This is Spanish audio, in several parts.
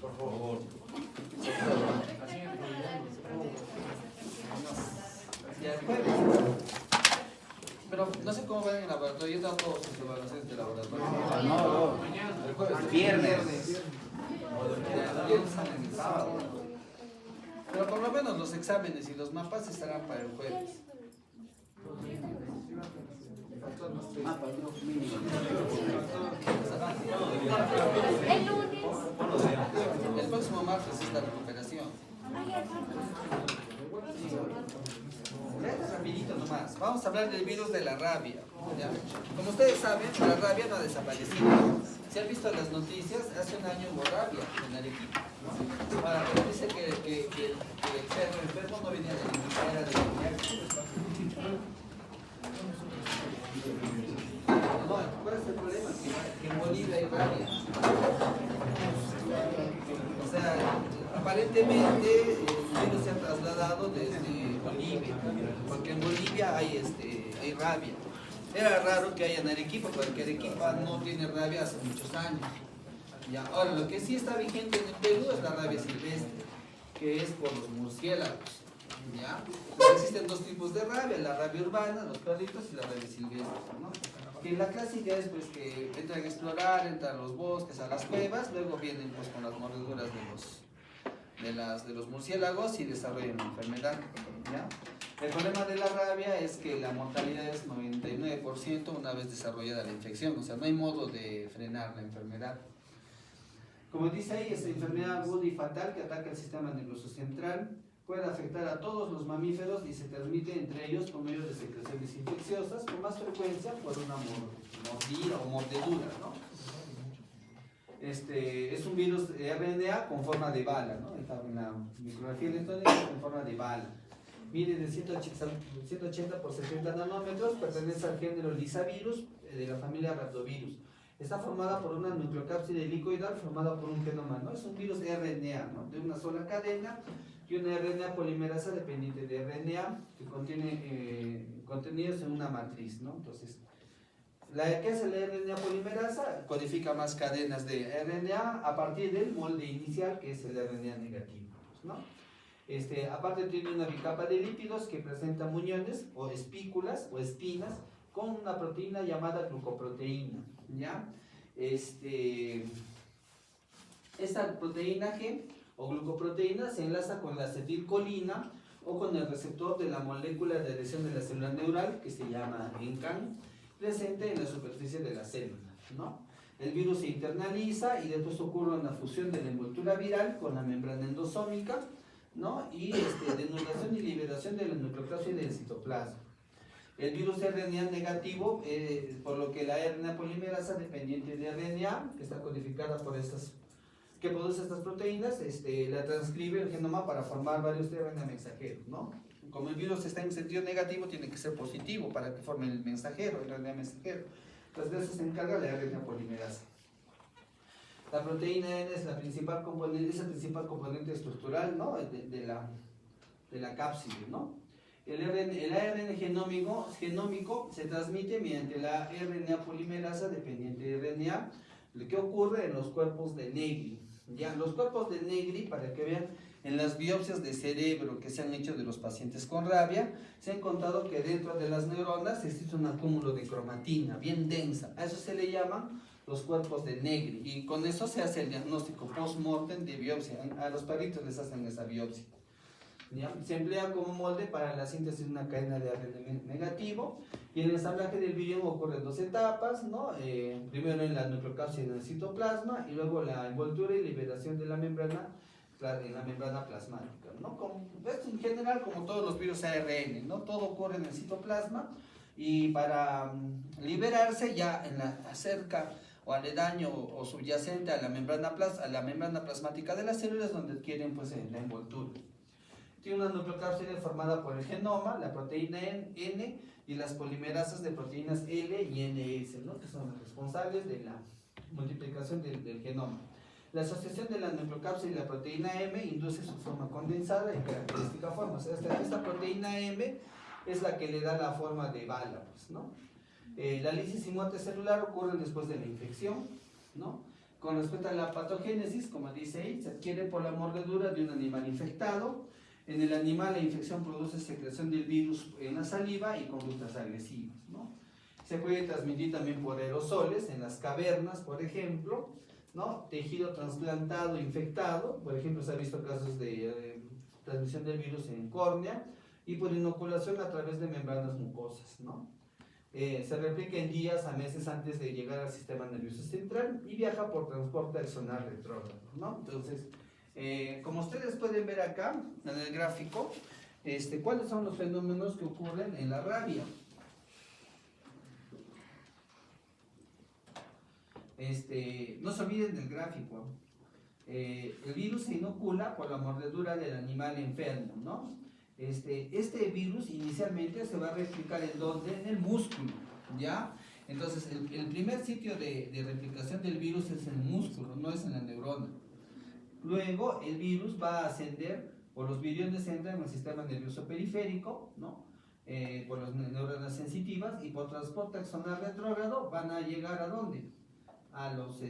Por favor. Ya el jueves. Pero no sé cómo van en el laboratorio. Yo tengo sus evaluaciones de laboratorio. No, El jueves. viernes. Viernes salen el sábado. Pero por lo menos los exámenes y los mapas estarán para el jueves. El lunes. El próximo martes es la recuperación. Ya es rapidito nomás. Vamos a hablar del virus de la rabia. ¿Ya? Como ustedes saben, la rabia no ha desaparecido. Si han visto las noticias, hace un año hubo rabia en Arequipa. Ahora, pero dice que el enfermo no venía de Arequipa, era de Arequipa. No, ¿cuál es el problema? Que en Bolivia hay rabia. O sea, aparentemente el virus se ha trasladado desde Bolivia, porque en Bolivia hay rabia. Era raro que haya en Arequipa, porque Arequipa no tiene rabia hace muchos años. Ya. Ahora, lo que sí está vigente en el Perú es la rabia silvestre, que es por los murciélagos. ¿Ya? Entonces, existen dos tipos de rabia, la rabia urbana, los perritos, y la rabia silvestre, ¿no? Que la clásica es pues que entran a explorar, entran a los bosques, a las cuevas, luego vienen pues con las mordeduras de los murciélagos y desarrollan la enfermedad. ¿Ya? El problema de la rabia es que la mortalidad es 99% una vez desarrollada la infección, o sea, no hay modo de frenar la enfermedad. Como dice ahí, es enfermedad aguda y fatal que ataca el sistema nervioso central, puede afectar a todos los mamíferos y se transmite entre ellos por medio de secreciones infecciosas, con más frecuencia por una mordida o mordedura, ¿no? Es un virus de RNA con forma de bala, ¿no? En la micrografía electrónica con forma de bala. Mide de 180 por 70 nanómetros, pertenece al género Lisavirus de la familia Rhabdovirus. Está formada por una nucleocápside helicoidal formada por un genoma, ¿no? Es un virus RNA, ¿no? De una sola cadena y una RNA polimerasa dependiente de RNA que contiene contenidos en una matriz, ¿no? Entonces, ¿qué hace la RNA polimerasa? Codifica más cadenas de RNA a partir del molde inicial, que es el RNA negativo, ¿no? Aparte tiene una bicapa de lípidos que presenta muñones o espículas o espinas con una proteína llamada glucoproteína, ¿ya? Esta proteína G o glucoproteína se enlaza con la acetilcolina o con el receptor de la molécula de adhesión de la célula neural que se llama ENCAN, presente en la superficie de la célula, ¿no? El virus se internaliza y después ocurre una fusión de la envoltura viral con la membrana endosómica, ¿no? Y denudación y liberación de la nucleocápside del citoplasma. El virus RNA negativo, por lo que la RNA polimerasa dependiente de RNA, que está codificada por que produce estas proteínas, la transcribe el genoma para formar varios RNA mensajeros, ¿no? Como el virus está en sentido negativo, tiene que ser positivo para que forme el mensajero, el RNA mensajero. Entonces de eso se encarga la RNA polimerasa. La proteína N es el principal componente estructural, ¿no? de la cápside, ¿no? El ARN genómico se transmite mediante la RNA polimerasa dependiente de RNA, lo que ocurre en los cuerpos de Negri. Ya, los cuerpos de Negri, para que vean, en las biopsias de cerebro que se han hecho de los pacientes con rabia, se ha encontrado que dentro de las neuronas existe un acúmulo de cromatina bien densa. A eso se le llaman los cuerpos de Negri, y con eso se hace el diagnóstico post-mortem de biopsia. A los perritos les hacen esa biopsia. ¿Ya? Se emplea como molde para la síntesis de una cadena de ARN negativo, y el ensamblaje del virión ocurre en dos etapas, ¿no? Primero en la nucleocápside del citoplasma y luego la envoltura y liberación de la membrana en la membrana plasmática, ¿no? Esto en general, como todos los virus ARN, ¿no? Todo ocurre en el citoplasma, y para liberarse ya cerca o aledaño o subyacente a la membrana plasmática de las células, donde adquieren pues la envoltura. Tiene una nucleocápside formada por el genoma, la proteína N y las polimerasas de proteínas L y NS, ¿no? Que son las responsables de la multiplicación del genoma. La asociación de la nucleocápside y la proteína M induce su forma condensada en característica forma. O sea, esta proteína M es la que le da la forma de bala, pues, ¿no? La lisis y muerte celular ocurren después de la infección, ¿no? Con respecto a la patogénesis, como dice ahí, se adquiere por la mordedura de un animal infectado. En el animal la infección produce secreción del virus en la saliva y conductas agresivas, ¿no? Se puede transmitir también por aerosoles, en las cavernas, por ejemplo, ¿no? Tejido trasplantado infectado, por ejemplo, se ha visto casos de transmisión del virus en córnea, y por inoculación a través de membranas mucosas, ¿no? Se replica en días a meses antes de llegar al sistema nervioso central y viaja por transporte axonal retrógrado, ¿no? Entonces, como ustedes pueden ver acá en el gráfico, ¿cuáles son los fenómenos que ocurren en la rabia? No se olviden del gráfico. El virus se inocula por la mordedura del animal enfermo, ¿no? Este virus inicialmente se va a replicar ¿en dónde? En el músculo, ¿ya? Entonces, el primer sitio de replicación del virus es el músculo, no es en la neurona. Luego, el virus va a ascender, o los viriones entran en el sistema nervioso periférico, ¿no? Por las neuronas sensitivas, y por transporte axonal retrógrado van a llegar ¿a dónde? A los,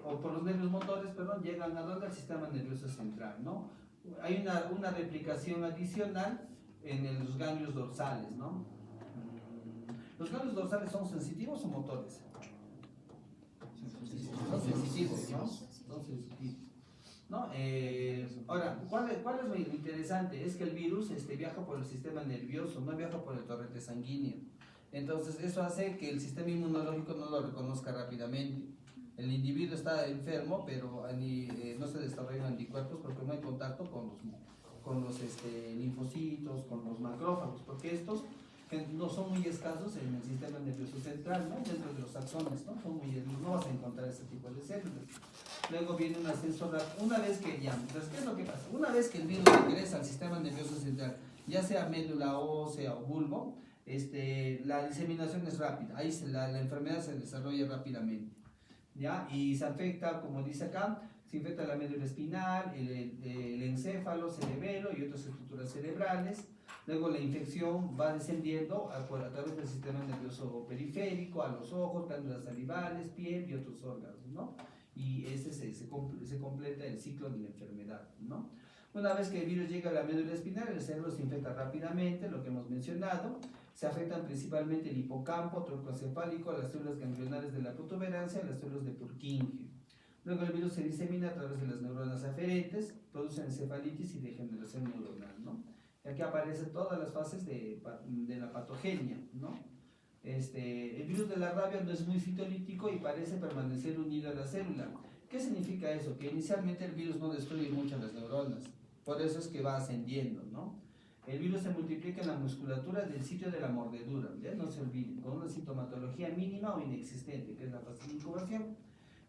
o por los nervios motores, perdón, llegan ¿a dónde? Al sistema nervioso central, ¿no? Hay una replicación adicional en los ganglios dorsales, ¿no? ¿Los ganglios dorsales son sensitivos o motores? Son sensitivos, ¿no? Son sensitivos, ¿no? Ahora, ¿cuál es lo interesante? Es que el virus viaja por el sistema nervioso, no viaja por el torrente sanguíneo. Entonces, eso hace que el sistema inmunológico no lo reconozca rápidamente. El individuo está enfermo, pero no se desarrollan anticuerpos porque no hay contacto con los linfocitos, con los macrófagos, porque estos no son muy escasos en el sistema nervioso central, ¿no? Dentro de los axones, ¿no? No vas a encontrar ese tipo de células. Luego viene un ascenso rápido. Una vez que ya, entonces, ¿qué es lo que pasa? Una vez que el virus ingresa al sistema nervioso central, ya sea médula ósea o bulbo, la diseminación es rápida. Ahí la enfermedad se desarrolla rápidamente, ¿ya? Y se afecta, como dice acá, se infecta la médula espinal, el encéfalo, cerebelo y otras estructuras cerebrales. Luego la infección va descendiendo a través del sistema nervioso periférico, a los ojos, glándulas salivales, piel y otros órganos, ¿no? Y se completa el ciclo de la enfermedad, ¿no? Una vez que el virus llega a la médula espinal, el cerebro se infecta rápidamente, lo que hemos mencionado. Se afectan principalmente el hipocampo, tronco encefálico, las células ganglionares de la protuberancia y las células de Purkinje. Luego el virus se disemina a través de las neuronas aferentes, produce encefalitis y degeneración neuronal, ¿no? Y aquí aparecen todas las fases de la patogenia, ¿no? El virus de la rabia no es muy citolítico y parece permanecer unido a la célula. ¿Qué significa eso? Que inicialmente el virus no destruye mucho las neuronas, por eso es que va ascendiendo, ¿no? El virus se multiplica en la musculatura del sitio de la mordedura, ¿ya? No se olviden, con una sintomatología mínima o inexistente, que es la fase de incubación.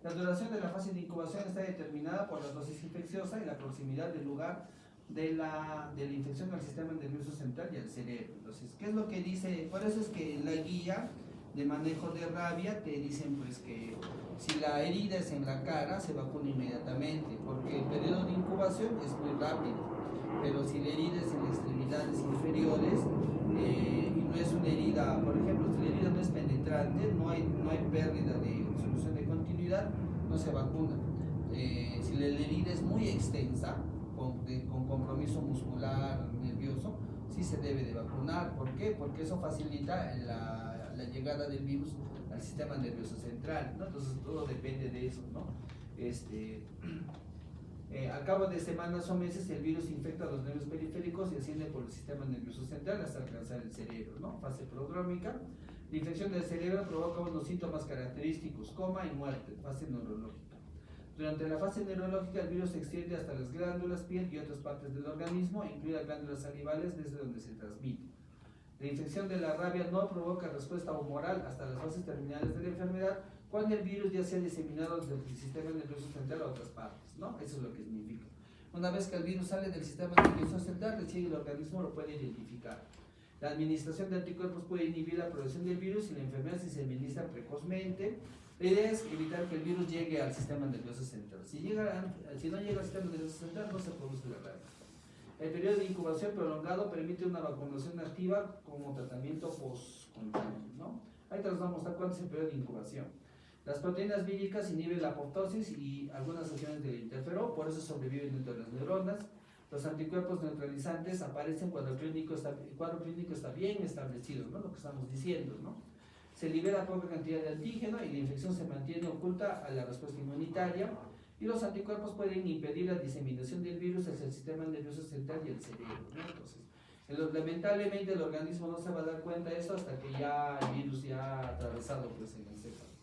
La duración de la fase de incubación está determinada por la dosis infecciosa y la proximidad del lugar de la infección al sistema nervioso central y al cerebro. Entonces, ¿qué es lo que dice? Por eso es que en la guía de manejo de rabia te dicen pues que si la herida es en la cara se vacuna inmediatamente, porque el periodo de incubación es muy rápido. Pero si la herida es en extremidades inferiores y no es una herida, por ejemplo, si la herida no es penetrante, no hay pérdida de solución de continuidad, no se vacuna. Si la herida es muy extensa, con compromiso muscular, nervioso, sí se debe de vacunar. ¿Por qué? Porque eso facilita la llegada del virus al sistema nervioso central, ¿no? Entonces todo depende de eso, ¿no? Al cabo de semanas o meses el virus infecta los nervios periféricos y asciende por el sistema nervioso central hasta alcanzar el cerebro, ¿no? Fase prodrómica. La infección del cerebro provoca unos síntomas característicos, coma y muerte, fase neurológica. Durante la fase neurológica el virus se extiende hasta las glándulas, piel y otras partes del organismo, incluidas glándulas salivales desde donde se transmite. La infección de la rabia no provoca respuesta humoral hasta las fases terminales de la enfermedad, cuando el virus ya se ha diseminado desde el sistema nervioso central a otras partes, ¿no? Eso es lo que significa. Una vez que el virus sale del sistema nervioso central, recién el organismo lo puede identificar. La administración de anticuerpos puede inhibir la progresión del virus y la enfermedad si se administra precozmente. La idea es evitar que el virus llegue al sistema nervioso central. Si no llega al sistema nervioso central, no se produce la rabia. El periodo de incubación prolongado permite una vacunación activa como tratamiento post-contagio, ¿no? Ahí te los vamos a mostrar cuánto es el periodo de incubación. Las proteínas víricas inhiben la apoptosis y algunas acciones del interferón, por eso sobreviven dentro de las neuronas. Los anticuerpos neutralizantes aparecen cuando el cuadro clínico está bien establecido, ¿no? Lo que estamos diciendo, ¿no? Se libera poca cantidad de antígeno y la infección se mantiene oculta a la respuesta inmunitaria. Y los anticuerpos pueden impedir la diseminación del virus hacia el sistema nervioso central y el cerebro, ¿no? Entonces, lamentablemente el organismo no se va a dar cuenta de eso hasta que ya el virus ya ha atravesado pues, el encéfalo.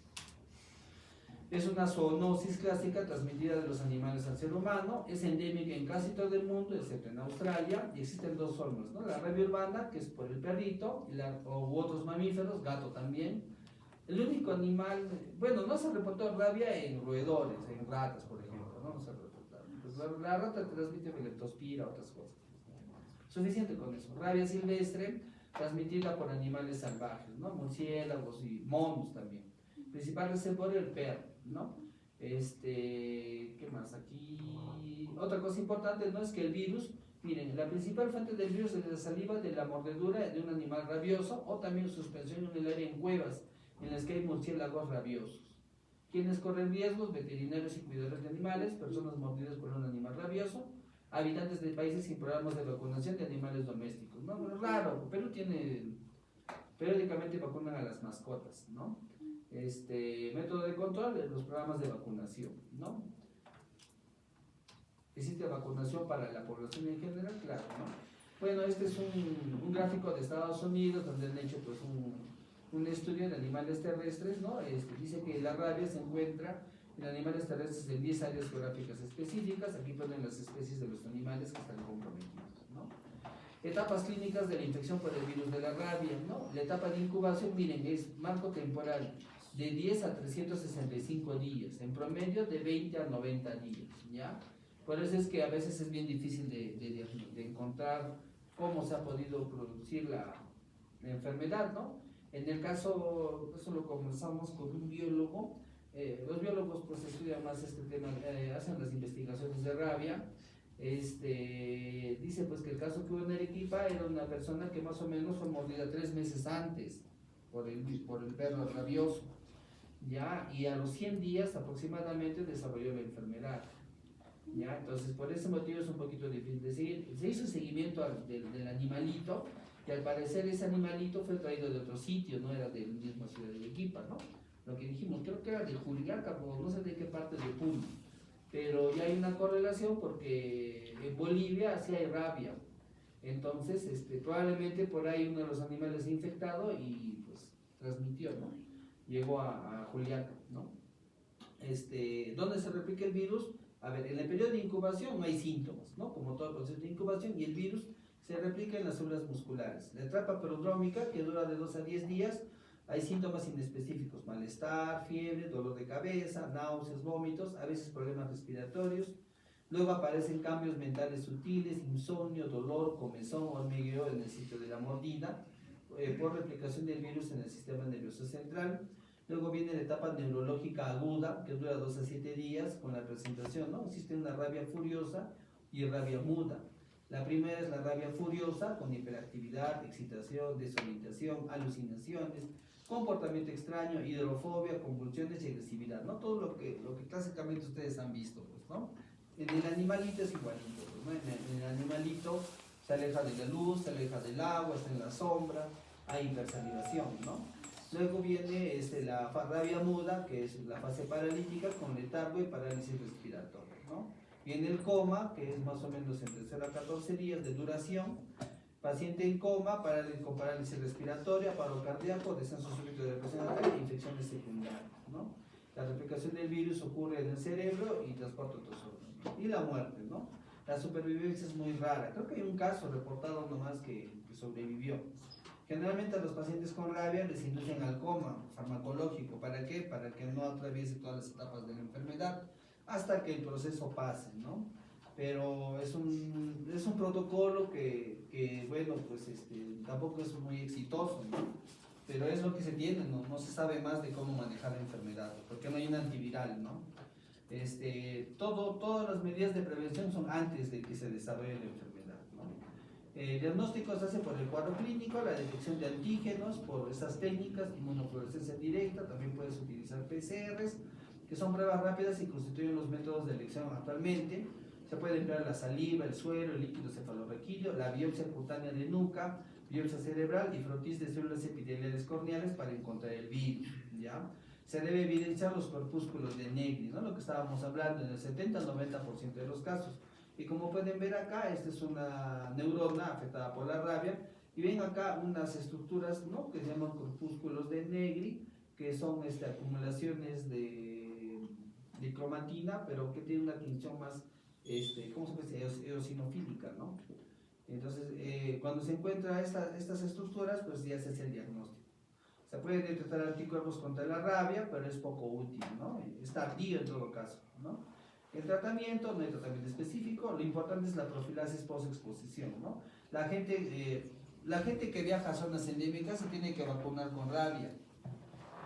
Es una zoonosis clásica transmitida de los animales al ser humano, es endémica en casi todo el mundo, excepto en Australia, y existen dos formas, ¿no? La rabia urbana, que es por el perrito, u otros mamíferos, gato también. El único animal, bueno, no se reportó rabia en roedores, en ratas, por ejemplo, no se reportó. Pues la rata transmite leptospira, otras cosas. Suficiente con eso. Rabia silvestre, transmitida por animales salvajes, ¿no? Murciélagos y monos también. Principal reservorio el perro, ¿no? ¿Qué más? Aquí, otra cosa importante, ¿no? Es que el virus, miren, la principal fuente del virus es la saliva de la mordedura de un animal rabioso o también suspensión unilateral en cuevas en las que hay murciélagos rabiosos. ¿Quiénes corren riesgos? Veterinarios y cuidadores de animales, personas mordidas por un animal rabioso, habitantes de países sin programas de vacunación de animales domésticos, ¿no? Bueno, raro, Perú tiene, periódicamente vacunan a las mascotas, ¿no? Método de control, los programas de vacunación, ¿no? ¿Existe vacunación para la población en general? Claro, ¿no? Bueno, este es un gráfico de Estados Unidos donde han hecho pues un estudio de animales terrestres, ¿no? Dice que la rabia se encuentra en animales terrestres en 10 áreas geográficas específicas. Aquí ponen las especies de los animales que están comprometidos, ¿no? Etapas clínicas de la infección por el virus de la rabia, ¿no? La etapa de incubación, miren, es marco temporal de 10 a 365 días, en promedio de 20 a 90 días, ¿ya? Por eso es que a veces es bien difícil de encontrar cómo se ha podido producir la enfermedad, ¿no? En el caso, eso lo comenzamos con un biólogo. Los biólogos pues estudian más este tema, hacen las investigaciones de rabia. Dice pues que el caso que hubo en Arequipa era una persona que más o menos fue mordida 3 meses antes por el perro rabioso, ¿ya? Y a los 100 días aproximadamente desarrolló la enfermedad, ¿ya? Entonces por ese motivo es un poquito difícil de seguir. Se hizo seguimiento del animalito, y al parecer ese animalito fue traído de otro sitio, no era de la misma ciudad de Arequipa, ¿no? Lo que dijimos, creo que era de Juliaca, o no sé de qué parte de Puno, pero ya hay una correlación porque en Bolivia sí hay rabia, entonces probablemente por ahí uno de los animales se ha infectado y pues transmitió, ¿no? Llegó a Juliaca, ¿no? ¿Dónde se replica el virus? A ver, en el periodo de incubación no hay síntomas, ¿no? Como todo el proceso de incubación, y el virus se replica en las células musculares. La etapa prodrómica, que dura de 2 a 10 días, hay síntomas inespecíficos, malestar, fiebre, dolor de cabeza, náuseas, vómitos, a veces problemas respiratorios. Luego aparecen cambios mentales sutiles, insomnio, dolor, comezón, hormigueo en el sitio de la mordida, por replicación del virus en el sistema nervioso central. Luego viene la etapa neurológica aguda, que dura 2 a 7 días, con la presentación, ¿no? Existe una rabia furiosa y rabia muda. La primera es la rabia furiosa, con hiperactividad, excitación, desorientación, alucinaciones, comportamiento extraño, hidrofobia, convulsiones y agresividad, ¿no? Todo lo que clásicamente ustedes han visto, pues, ¿no? En el animalito es igualito, ¿no? En el animalito se aleja de la luz, se aleja del agua, está en la sombra, hay hipersalivación, ¿no? Luego viene la rabia muda, que es la fase paralítica con letargo y parálisis respiratoria, ¿no? Viene el coma, que es más o menos entre 0 a 14 días de duración. Paciente en coma, con parálisis respiratoria, paro cardíaco, descenso súbito de la presión arterial e infecciones secundarias, ¿no? La replicación del virus ocurre en el cerebro y transporta a otros órganos. Y la muerte, ¿no? La supervivencia es muy rara. Creo que hay un caso reportado nomás que sobrevivió. Generalmente a los pacientes con rabia les inducen al coma farmacológico. ¿Para qué? Para que no atraviese todas las etapas de la enfermedad hasta que el proceso pase, ¿no? Pero es un protocolo que bueno, pues tampoco es muy exitoso, ¿no? Pero es lo que se tiene, ¿no? No se sabe más de cómo manejar la enfermedad, porque no hay un antiviral, ¿no? Todas las medidas de prevención son antes de que se desarrolle la enfermedad, ¿no? El diagnóstico se hace por el cuadro clínico, la detección de antígenos por estas técnicas, inmunofluorescencia directa, también puedes utilizar PCRs, que son pruebas rápidas y constituyen los métodos de elección actualmente. Se puede emplear la saliva, el suero, el líquido cefalorraquídeo, la biopsia cutánea de nuca, biopsia cerebral y frotis de células epiteliales corneales para encontrar el virus, ¿ya? Se debe evidenciar los corpúsculos de Negri, ¿no? Lo que estábamos hablando en el 70-90% de los casos. Y como pueden ver acá, esta es una neurona afectada por la rabia, y ven acá unas estructuras, ¿no?, que se llaman corpúsculos de Negri, que son acumulaciones de cromatina, pero que tienen una tinción más, ¿cómo se dice?, eosinofílica, ¿no? Entonces, cuando se encuentran estas estructuras, pues ya se hace el diagnóstico. Se pueden detectar anticuerpos contra la rabia, pero es poco útil, ¿no? Es tardío en todo caso, ¿no? El tratamiento, no hay tratamiento específico, lo importante es la profilaxis post-exposición, ¿no? La gente que viaja a zonas endémicas se tiene que vacunar con rabia,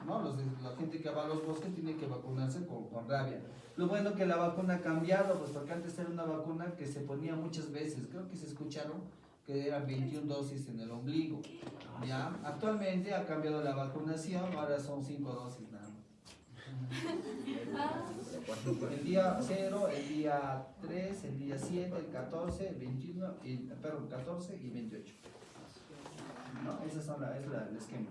¿no? La gente que va a los bosques tiene que vacunarse con rabia. Lo bueno que la vacuna ha cambiado, pues porque antes era una vacuna que se ponía muchas veces, creo que se escucharon que eran 21 dosis en el ombligo, ¿ya? Actualmente ha cambiado la vacunación, ahora son 5 dosis nada más. El día 0, el día 3, el día 7, el 14, el 21, perdón, 14 y 28. ¿No? Ese es el esquema.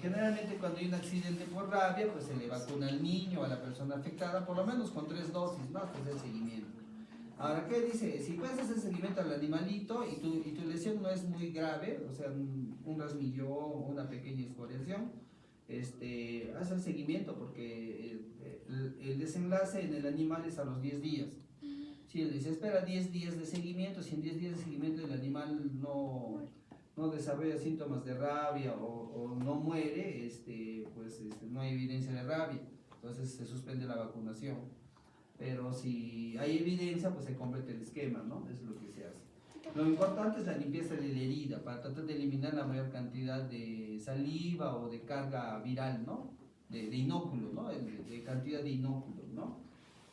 Generalmente cuando hay un accidente por rabia, pues se le vacuna al niño o a la persona afectada, por lo menos con 3 dosis, ¿no? Pues el seguimiento. Ahora, ¿qué dice? Si puedes hacer seguimiento al animalito y tu lesión no es muy grave, o sea, un rasmillón, una pequeña escoriación, haz el seguimiento porque el desenlace en el animal es a los 10 días. Si se espera 10 días de seguimiento, si en 10 días de seguimiento el animal no desarrolla síntomas de rabia o no muere, pues no hay evidencia de rabia, entonces se suspende la vacunación. Pero si hay evidencia, pues se completa el esquema, ¿no? Eso es lo que se hace. Lo importante es la limpieza de la herida para tratar de eliminar la mayor cantidad de saliva o de carga viral, ¿no? De inóculos, ¿no? De cantidad de inóculos, ¿no?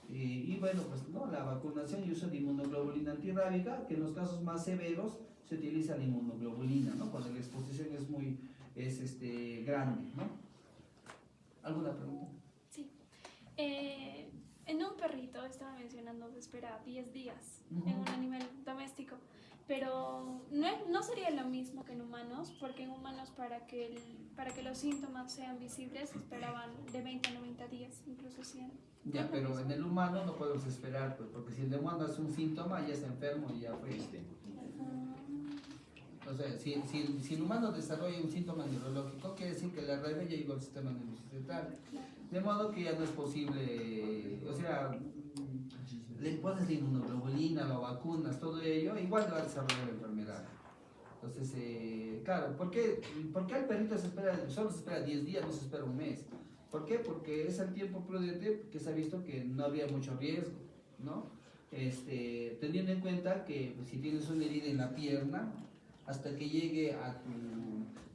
Y bueno, pues no, la vacunación y uso de inmunoglobulina antirrábica, que en los casos más severos se utiliza la inmunoglobulina, ¿no? Cuando la exposición es grande, ¿no? ¿Alguna pregunta? Sí. En un perrito estaba mencionando que espera 10 días en un animal doméstico, pero no sería lo mismo que en humanos, porque en humanos para que los síntomas sean visibles esperaban de 20 a 90 días, incluso 100. Ya, pero en el humano no podemos esperar, pues, porque si el humano hace un síntoma ya está enfermo y ya fue O sea, si el humano desarrolla un síntoma neurológico, quiere decir que la rabia ya llegó al sistema nervioso central. De modo que ya no es posible, o sea, le pones la inmunoglobulina, lo vacunas, todo ello, igual va a desarrollar la enfermedad. Entonces, claro, ¿por qué al perrito solo se espera 10 días, no se espera un mes? ¿Por qué? Porque es el tiempo prudente que se ha visto que no habría mucho riesgo, ¿no? Teniendo en cuenta que pues, si tienes una herida en la pierna, hasta que llegue a tu...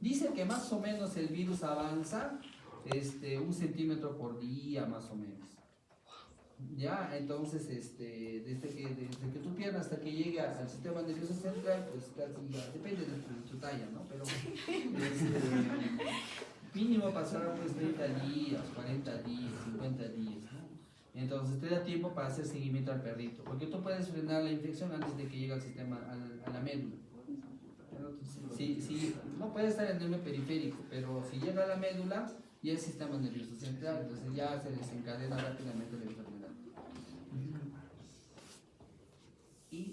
Dice que más o menos el virus avanza 1 centímetro por día, más o menos. Ya, entonces, desde que tu pierna hasta que llegue al sistema nervioso central, pues casi ya, depende de tu talla, ¿no? Pero mínimo pasará pues 30 días, 40 días, 50 días, ¿no? Entonces te da tiempo para hacer seguimiento al perrito, porque tú puedes frenar la infección antes de que llegue al sistema, a la médula. Sí, no puede estar en el nervio periférico, pero si llega a la médula, ya es sistema nervioso central, entonces ya se desencadena rápidamente la enfermedad. Y